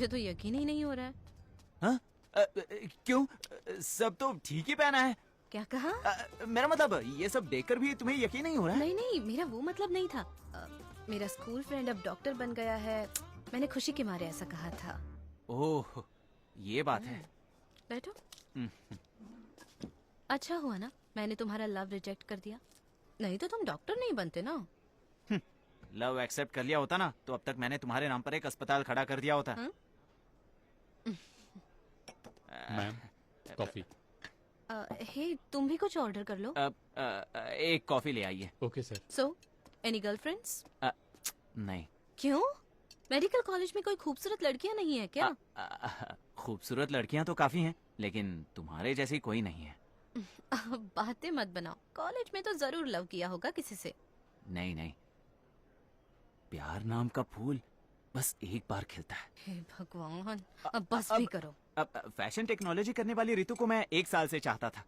मुझे तो यकीन ही नहीं हो रहा है। हाँ? क्यों? सब तो ठीक ही पहना है। क्या कहा? मेरा मतलब ये सब देखकर भी तुम्हें यकीन नहीं हो रहा है? नहीं नहीं, मेरा वो मतलब नहीं था। मेरा स्कूल फ्रेंड अब डॉक्टर बन गया है, मैंने खुशी के मारे ऐसा कहा था। ओह, ये बात है। बैठो। अच्छा हुआ ना मैंने तुम्हारा लव रिजेक्ट कर दिया, नहीं तो तुम डॉक्टर नहीं बनते ना। लव एक्सेप्ट कर लिया होता ना तो अब तक मैंने तुम्हारे नाम पर एक अस्पताल खड़ा कर दिया होता। Ma'am, coffee. हे, तुम भी कुछ ऑर्डर कर लो। एक कॉफी ले आइए। Okay sir. So any girlfriends? नहीं। क्यों? मेडिकल कॉलेज में कोई खूबसूरत लड़कियां नहीं है क्या? खूबसूरत लड़कियां तो काफी हैं, लेकिन तुम्हारे जैसी कोई नहीं है। बातें मत बनाओ, कॉलेज में तो जरूर लव किया होगा किसी से। नहीं नहीं, प्यार नाम का फूल बस एक बार खिलता है। हे भगवान, अब बस भी करो। अब फैशन टेक्नोलॉजी करने वाली ऋतु को मैं 1 साल से चाहता था।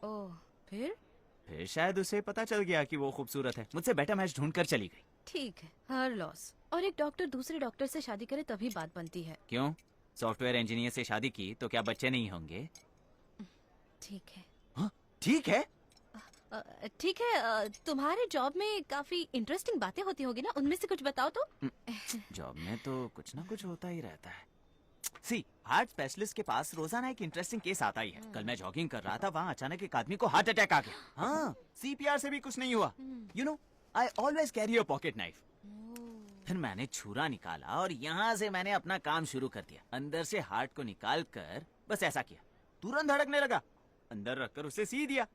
ओह, फिर शायद उसे पता चल गया कि वो खूबसूरत है, मुझसे बेटर मैच ढूंढ कर चली गई। ठीक है, हर लॉस। और एक डॉक्टर दूसरे डॉक्टर से शादी करे तभी बात बनती है। क्यों? सॉफ्टवेयर इंजीनियर से शादी की तो क्या बच्चे नहीं होंगे? ठीक है। हाँ, ठीक है। ठीक है, तुम्हारे जॉब में काफी इंटरेस्टिंग बातें होती होगी ना, उनमें से कुछ बताओ तो। जॉब में तो कुछ ना कुछ होता ही रहता है। सी, हार्ट स्पेशलिस्ट के पास रोजाना एक इंटरेस्टिंग केस आता ही है। कल मैं जॉगिंग कर रहा था, वहाँ अचानक एक आदमी को हार्ट अटैक आ गया। हाँ, CPR से भी कुछ नहीं हुआ। You know, I always carry a pocket knife. फिर मैंने छुरा निकाला और यहाँ से मैंने अपना काम शुरू कर दिया। अंदर से हार्ट को निकाल कर बस ऐसा किया, तुरंत धड़कने लगा। अंदर रखकर उसे सी दिया।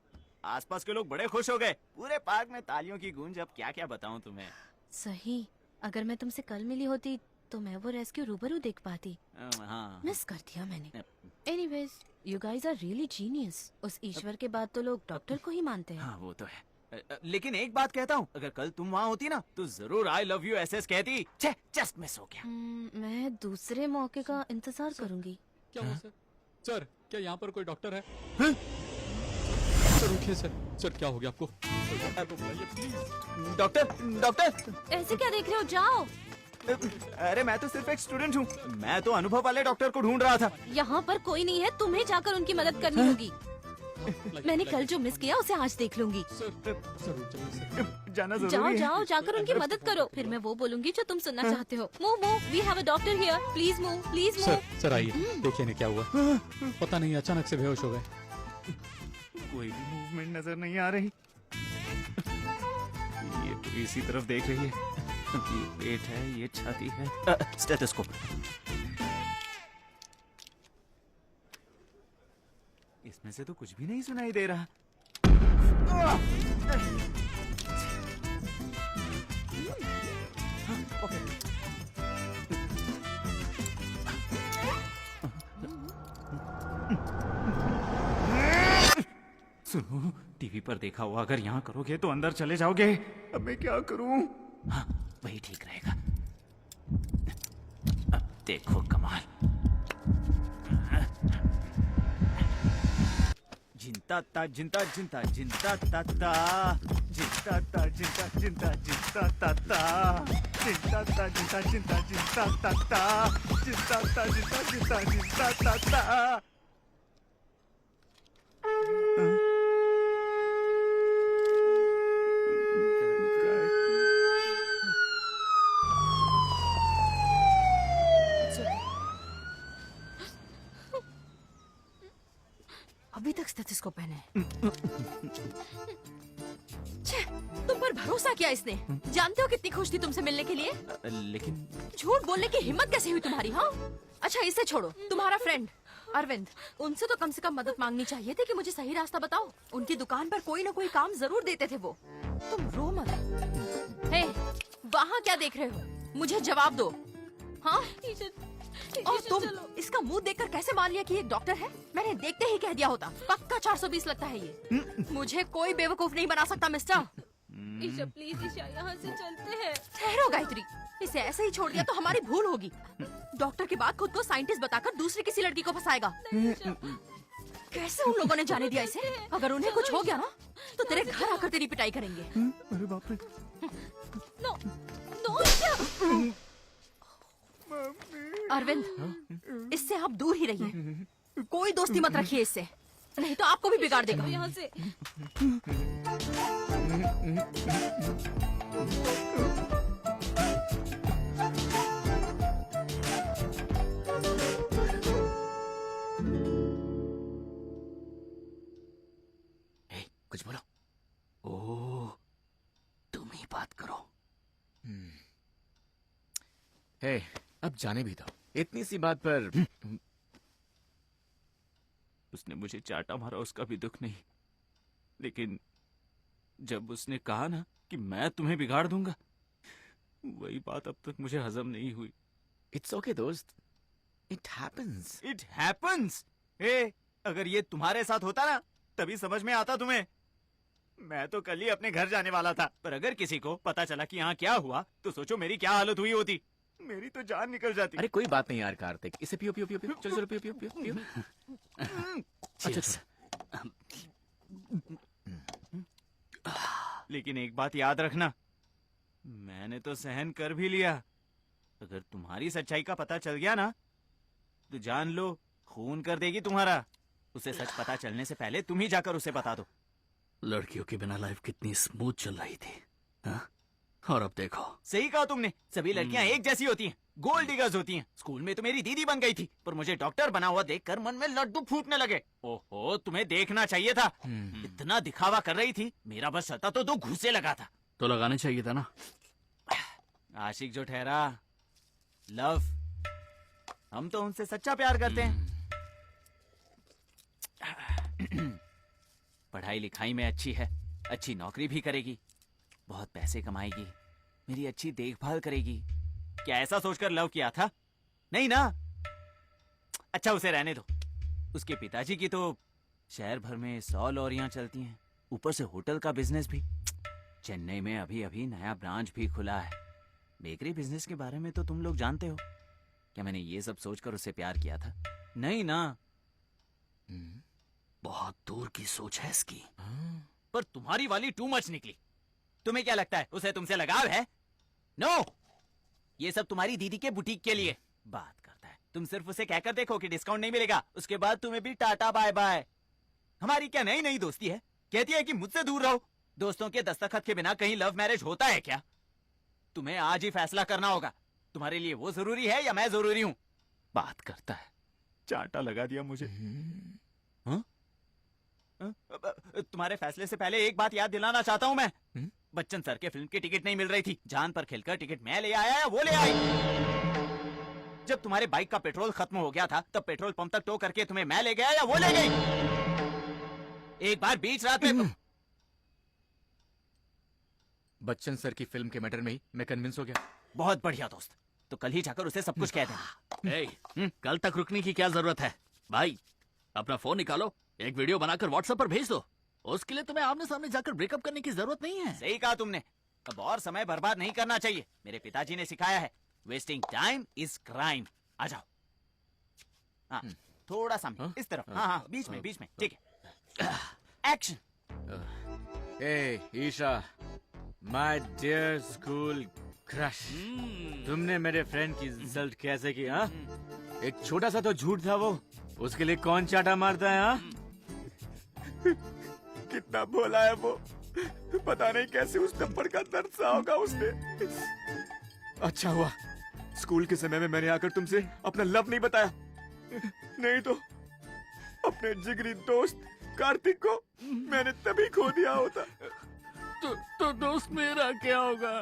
आसपास के लोग बड़े खुश हो गए। पूरे पार्क में तालियों की गूंज। अब क्या क्या बताऊं तुम्हें। सही, अगर मैं तुमसे कल मिली होती तो मैं वो रेस्क्यू रूबरू देख पाती। हाँ। मिस कर दिया मैंने। Anyways, you guys are really genius. उस ईश्वर के बाद तो लोग डॉक्टर को ही मानते हैं। हाँ, वो तो है। लेकिन एक बात कहता हूँ, अगर कल तुम वहाँ होती ना तो जरूर आई लव यू SS कहती। छे, जस्ट मिस हो गया। मैं दूसरे मौके का इंतजार करूंगी। क्या हुआ सर? सर, क्या यहाँ पर कोई डॉक्टर है? सर उठिए सर। सर क्या हो गया आपको? Doctor, doctor. ऐसे क्या देख रहे हो, जाओ। अरे मैं तो सिर्फ एक स्टूडेंट हूँ। मैं तो अनुभव वाले डॉक्टर को ढूंढ रहा था। यहाँ पर कोई नहीं है, तुम्हें जाकर उनकी मदद करनी होगी। मैंने कल जो मिस किया उसे आज देख लूंगी। जाना जरूरी जाओ है। जाओ, जाकर उनकी मदद करो, फिर मैं वो बोलूंगी जो तुम सुनना चाहते हो। Move move, we have a doctor here, please move, please move. Sir आइए, देखिए ना क्या हुआ। पता नहीं, अचानक से बेहोश हो गए। कोई भी मूवमेंट नजर नहीं आ रही। ये पूरी इसी तरफ देख रही है। ये पेट है, ये छाती है। स्टेथोस्कोप। इसमें से तो कुछ भी नहीं सुनाई दे रहा। ओके। सुनो, टीवी पर देखा हुआ अगर यहाँ करोगे तो अंदर चले जाओगे। अब मैं क्या करूं? हाँ, वही ठीक रहेगा। अब देखो कमाल। जिंता ता जिंता जिंता जिंता ता ता जिंता ता जिंता जिंता जिंता ता ता जिंता ता जिंता जिंता जिंता ता ता जिंता ता जिंता जिंता जिंता ता ता। अभी तक स्टेथोस्कोप पहने है। छे, तुम पर भरोसा किया इसने। जानते हो कितनी खुश थी तुमसे मिलने के लिए। लेकिन झूठ बोलने की हिम्मत कैसे हुई तुम्हारी? हाँ, अच्छा इसे छोड़ो, तुम्हारा फ्रेंड अरविंद, उनसे तो कम से कम मदद मांगनी चाहिए थी कि मुझे सही रास्ता बताओ। उनकी दुकान पर कोई ना कोई काम जरूर देते थे वो। तुम रो मत। हे, वहाँ क्या देख रहे हो? मुझे जवाब दो। हाँ, और तुम इसका मुंह देखकर कैसे मान लिया कि ये डॉक्टर है? मैंने देखते ही कह दिया होता। पक्का 420 लगता है ये। मुझे कोई बेवकूफ नहीं बना सकता मिस्टर। ईशा प्लीज, ईशा यहाँ से चलते हैं। ठहरो गायत्री, इसे ऐसे ही छोड़ दिया तो हमारी भूल होगी। डॉक्टर के बाद खुद को साइंटिस्ट बताकर दूसरी किसी लड़की को फंसाएगा। कैसे उन लोगों ने जाने दिया इसे? अगर उन्हें कुछ हो गया ना तो तेरे घर आकर तेरी पिटाई करेंगे। अरे बाप रे। No no Isha. Mummy. Arvind, इससे आप दूर ही रहिए। कोई दोस्ती मत रखिए इससे, नहीं तो आपको भी बिगाड़ देगा। यहाँ से कुछ बोलो। ओह, तुम ही बात करो। हे, अब जाने भी दो। इतनी सी बात पर उसने मुझे चाटा मारा, उसका भी दुख नहीं, लेकिन जब उसने कहा ना कि मैं तुम्हें बिगाड़ दूंगा, वही बात अब तक मुझे हजम नहीं हुई। इट्स ओके दोस्त, इट हैपेंस। It happens. ए, अगर ये तुम्हारे साथ होता ना तभी समझ में आता तुम्हें। मैं तो कल ही अपने घर जाने वाला था, पर अगर किसी को पता चला कि यहाँ क्या हुआ तो सोचो मेरी क्या हालत हुई होती। मेरी तो जान निकल जाती। अरे कोई बात नहीं यार कार्तिक, इसे पियो पियो पियो पियो, चलो चलो पियो पियो पियो पियो। अच्छा अच्छा। लेकिन एक बात याद रखना, मैंने तो सहन कर भी लिया। अगर तुम्हारी सच्चाई का पता चल गया ना तो जान लो खून कर देगी तुम्हारा। उसे सच पता चलने से पहले तुम ही जाकर उसे बता दो। लड़कियों के बिना लाइफ कितनी स्मूथ चल रही थी, हाँ? और अब देखो। सही कहा तुमने, सभी लड़कियां एक जैसी होती हैं, गोल्ड डिगर्स होती हैं। स्कूल में तो मेरी दीदी बन गई थी, पर मुझे डॉक्टर बना हुआ देखकर मन में लड्डू फूटने लगे। ओहो, तुम्हें देखना चाहिए था, इतना दिखावा कर रही थी, मेरा बस चलता तो 2 घूंसे लगा था। तो लगाने चाहिए था ना। आशिक जो ठहरा, लव, हम तो उनसे सच्चा प्यार करते हैं। पढ़ाई लिखाई में अच्छी है, अच्छी नौकरी भी करेगी, बहुत पैसे कमाएगी, मेरी अच्छी देखभाल करेगी। क्या ऐसा सोचकर लव किया था? नहीं ना। अच्छा उसे रहने दो। उसके पिताजी की तो शहर भर में 100 लॉरियां चलती हैं, ऊपर से होटल का बिजनेस भी। चेन्नई में अभी अभी नया ब्रांच भी खुला है। बेकरी बिजनेस के बारे में तो तुम लोग जानते हो। क्या मैंने ये सब सोचकर उसे प्यार किया था? नहीं ना। बहुत दूर की सोच है इसकी। पर तुम्हारी वाली टू मच निकली। तुम्हें क्या लगता है उसे तुमसे लगाव है? नो, ये सब तुम्हारी दीदी के बुटीक के लिए बात करता है। तुम सिर्फ उसे कहकर देखो कि डिस्काउंट नहीं मिलेगा, उसके बाद तुम्हें भी टाटा बाय बाय। हमारी क्या नई नई दोस्ती है, कहती है कि मुझसे दूर रहो। दोस्तों के दस्तखत के बिना कहीं लव मैरिज होता है क्या? तुम्हें आज ही फैसला करना होगा, तुम्हारे लिए वो जरूरी है या मैं जरूरी हूँ। बात करता है, चांटा लगा दिया मुझे। हाँ? तुम्हारे फैसले से पहले एक बात याद दिलाना चाहता हूँ मैं। बच्चन सर के फिल्म की टिकट नहीं मिल रही थी, जान पर खेलकर टिकट मैं ले आया या वो ले आई? जब तुम्हारे बाइक का पेट्रोल खत्म हो गया था तब पेट्रोल पंप तक टो करके तुम्हें मैं ले गया या वो ले गई? एक बार बीच रात में बच्चन सर की फिल्म के मैटर में ही मैं कन्विंस हो गया। बहुत बढ़िया दोस्त, तो कल ही जाकर उसे सब कुछ कह देना। कल तक रुकने की क्या जरूरत है भाई? अपना फोन निकालो, एक वीडियो बनाकर व्हाट्सएप पर भेज दो। उसके लिए तुम्हें आमने सामने जाकर ब्रेकअप करने की जरूरत नहीं है। सही कहा तुमने, अब और समय बर्बाद नहीं करना चाहिए। मेरे पिताजी ने सिखाया है, वेस्टिंग टाइम इज क्राइम। आ जाओ। हाँ, थोड़ा सा इस तरफ। हाँ हाँ, बीच में बीच में, ठीक है। एक्शन। ए Isha, my dear school crush, तुमने मेरे फ्रेंड की इंसल्ट कैसे की? हाँ, एक छोटा सा तो झूठ था वो, उसके लिए कौन चाटा मारता है? हाँ, कितना बोला है वो, पता नहीं कैसे उस थप्पड़ का दर्द सा होगा उसने। अच्छा हुआ स्कूल के समय में मैंने आकर तुमसे अपना लव नहीं बताया, नहीं तो अपने जिगरी दोस्त कार्तिक को मैंने तभी खो दिया होता। तो दोस्त मेरा क्या होगा?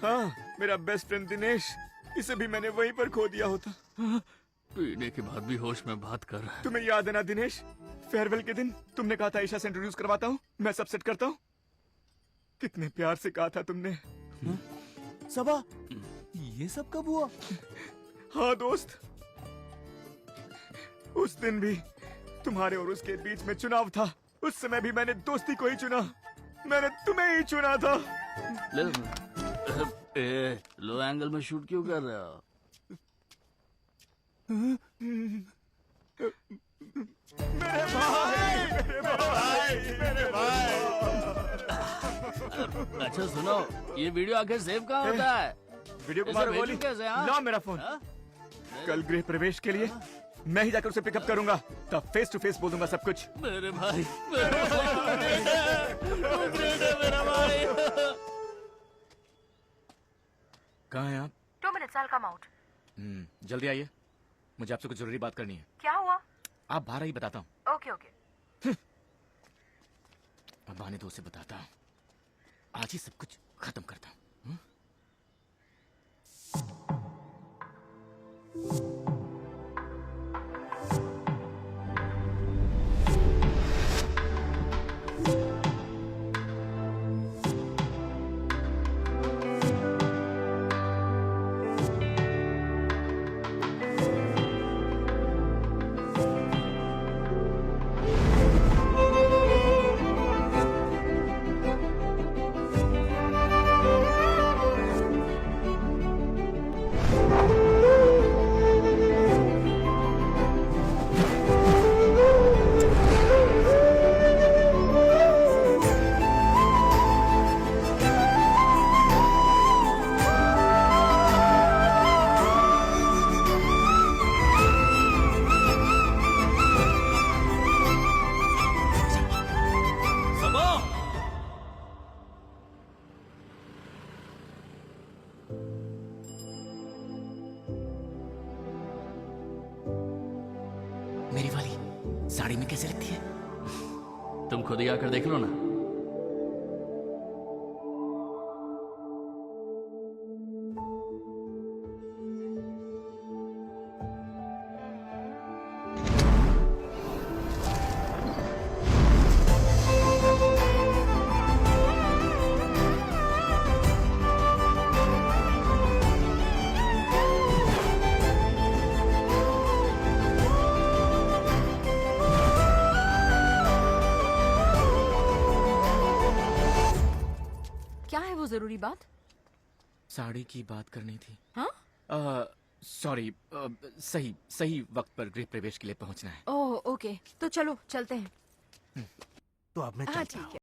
हाँ, मेरा बेस्ट फ्रेंड दिनेश, इसे भी मैंने वहीं पर खो दिया होता। पीने के बाद भी होश में बात कर रहा है। तुम्हें याद है ना दिनेश, फेयरवेल के दिन तुमने कहा था ईशा से इंट्रोड्यूस करवाता हूँ, मैं सब सेट करता हूँ। कितने प्यार से कहा था तुमने। सबा, ये सब कब हुआ? हाँ दोस्त, उस दिन भी तुम्हारे और उसके बीच में चुनाव था, उस समय भी मैंने दोस्ती को ही चुना, मैंने तुम्हें ही चुना था। लो एंगल में शूट क्यों कर रहे हो? मेरे भाई, मेरे भाई, मेरे भाई। अच्छा सुनो, ये वीडियो आखिर सेव कहाँ होता है? वीडियो को इसे मारो भेजूं गोली। कैसे, हाँ? लो मेरा फोन। हाँ? कल गृह प्रवेश के लिए मैं ही जाकर उसे पिकअप करूंगा, तब फेस टू फेस बोल दूंगा सब कुछ। मेरे भाई, मेरे भाई, तू ग्रेट है मेरा भाई। कहाँ हैं आप? 2 minutes, I'll come out. जल्दी आइए, मुझे आपसे कुछ जरूरी बात करनी है। क्या हुआ? आप बाहर ही बताता हूँ। Okay okay. अब आने दो, उसे बताता हूँ। आज ही सब कुछ खत्म करता हूँ। सबा, मेरी वाली साड़ी में कैसे लगती है? तुम खुद ही आकर देख लो ना। क्या है वो जरूरी बात? साड़ी की बात करनी थी। हाँ? सॉरी, सही सही वक्त पर गृह प्रवेश के लिए पहुंचना है। ओह ओके, तो चलो चलते हैं। तो अब मैं हाँ चलता ठीक हूँ। है।